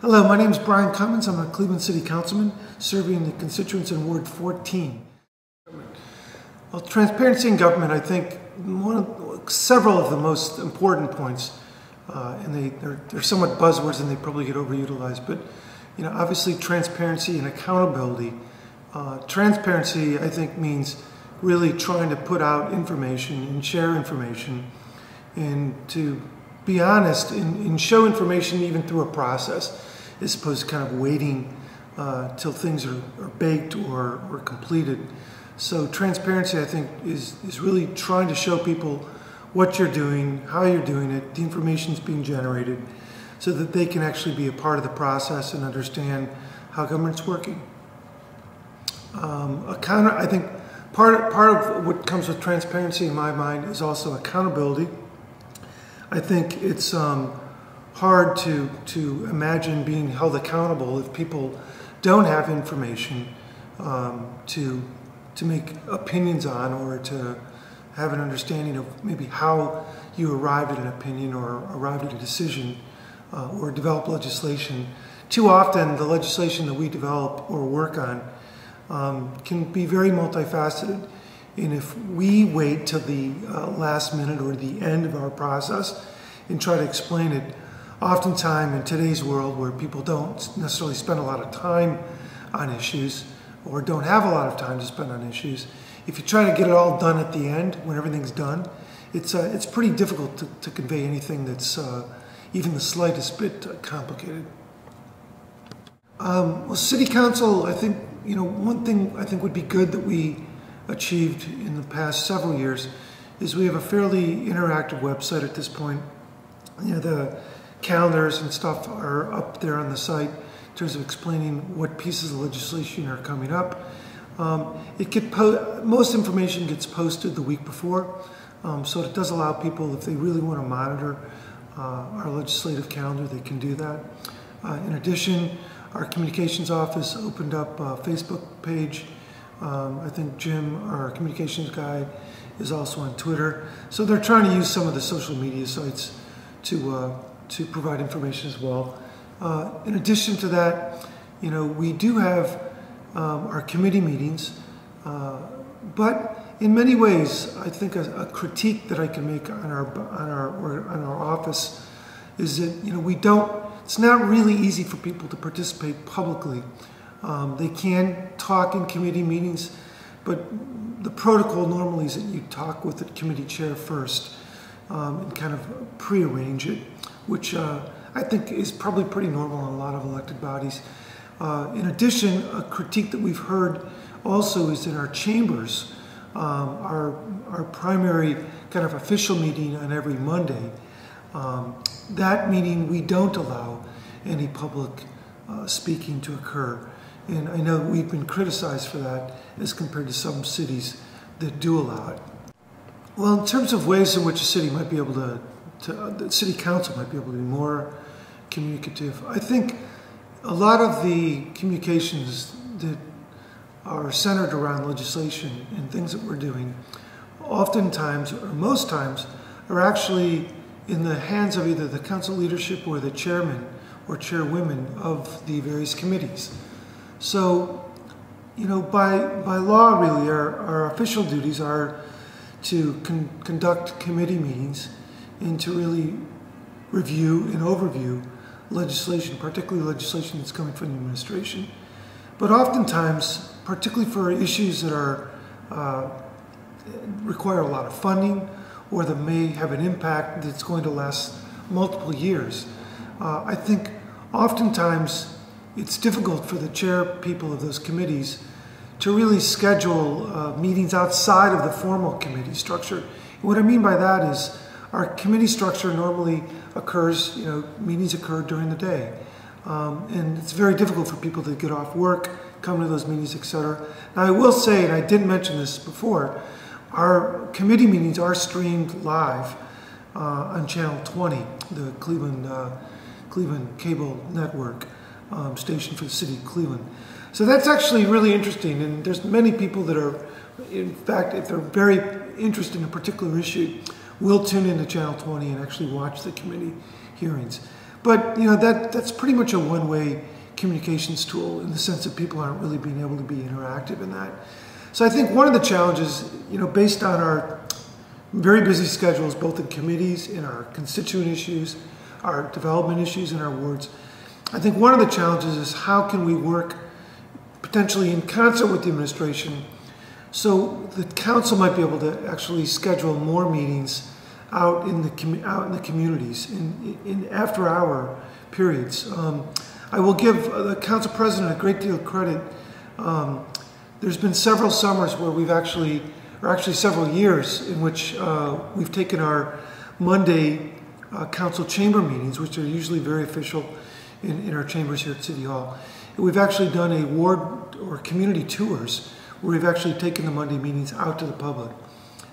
Hello, my name is Brian Cummins. I'm a Cleveland City Councilman serving the constituents in Ward 14. Well, transparency in government, I think, several of the most important points, and they're somewhat buzzwords and they probably get overutilized, but obviously transparency and accountability. Transparency, I think, means really trying to put out information and share information and to be honest and show information even through a process, as opposed to kind of waiting till things are baked or completed. So transparency, I think, is really trying to show people what you're doing, how you're doing it, the information is being generated, so that they can actually be a part of the process and understand how government's working. I think part of what comes with transparency in my mind is also accountability. I think it's hard to imagine being held accountable if people don't have information to make opinions on, or to have an understanding of maybe how you arrived at an opinion or arrived at a decision or develop legislation. Too often the legislation that we develop or work on can be very multifaceted. And if we wait till the last minute or the end of our process and try to explain it, oftentimes in today's world where people don't necessarily spend a lot of time on issues or don't have a lot of time to spend on issues, if you try to get it all done at the end when everything's done, it's pretty difficult to convey anything that's even the slightest bit complicated. Well, City Council, I think, one thing I think would be good that we achieved in the past several years is we have a fairly interactive website at this point. The calendars and stuff are up there on the site in terms of explaining what pieces of legislation are coming up. Most information gets posted the week before, so it does allow people, if they really want to monitor our legislative calendar, they can do that. In addition, our communications office opened up a Facebook page. I think Jim, our communications guy, is also on Twitter. So they're trying to use some of the social media sites to provide information as well. In addition to that, we do have our committee meetings, but in many ways, I think a critique that I can make on our office is that it's not really easy for people to participate publicly. They can talk in committee meetings, but the protocol normally is that you talk with the committee chair first and kind of prearrange it, which I think is probably pretty normal in a lot of elected bodies. In addition, a critique that we've heard also is in our chambers, our primary kind of official meeting on every Monday. That meeting, we don't allow any public speaking to occur. And I know we've been criticized for that as compared to some cities that do allow it. Well, in terms of ways in which a city might be able the city council might be able to be more communicative, I think a lot of the communications that are centered around legislation and things that we're doing, oftentimes or most times, are actually in the hands of either the council leadership or the chairman or chairwomen of the various committees. So, by law, really, our official duties are to conduct committee meetings and to really review and overview legislation, particularly legislation that's coming from the administration. But oftentimes, particularly for issues that require a lot of funding or that may have an impact that's going to last multiple years, I think oftentimes it's difficult for the chair people of those committees to really schedule meetings outside of the formal committee structure. And what I mean by that is our committee structure normally occurs, meetings occur during the day. And it's very difficult for people to get off work, come to those meetings, etc. Now I will say, and I did mention this before, our committee meetings are streamed live on Channel 20, the Cleveland cable network station for the city of Cleveland. So that's actually really interesting, and there's many people that are, in fact, if they're very interested in a particular issue, will tune into Channel 20 and actually watch the committee hearings. But that's pretty much a one-way communications tool in the sense that people aren't really being able to be interactive in that. So I think one of the challenges, based on our very busy schedules, both in committees, in our constituent issues, our development issues in our wards, I think one of the challenges is how can we work potentially in concert with the administration so the council might be able to actually schedule more meetings out in the communities in after-hour periods. I will give the council president a great deal of credit. There's been several summers where we've actually several years in which we've taken our Monday council chamber meetings, which are usually very official in our chambers here at City Hall. And we've actually done a ward or community tours where we've actually taken the Monday meetings out to the public.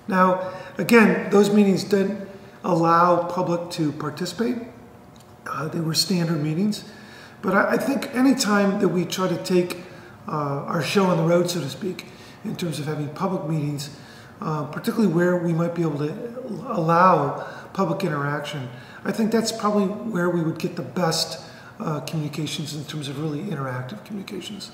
Now, again, those meetings didn't allow public to participate. They were standard meetings. But I think any time that we try to take our show on the road, so to speak, in terms of having public meetings, particularly where we might be able to allow public interaction, I think that's probably where we would get the best communications in terms of really interactive communications.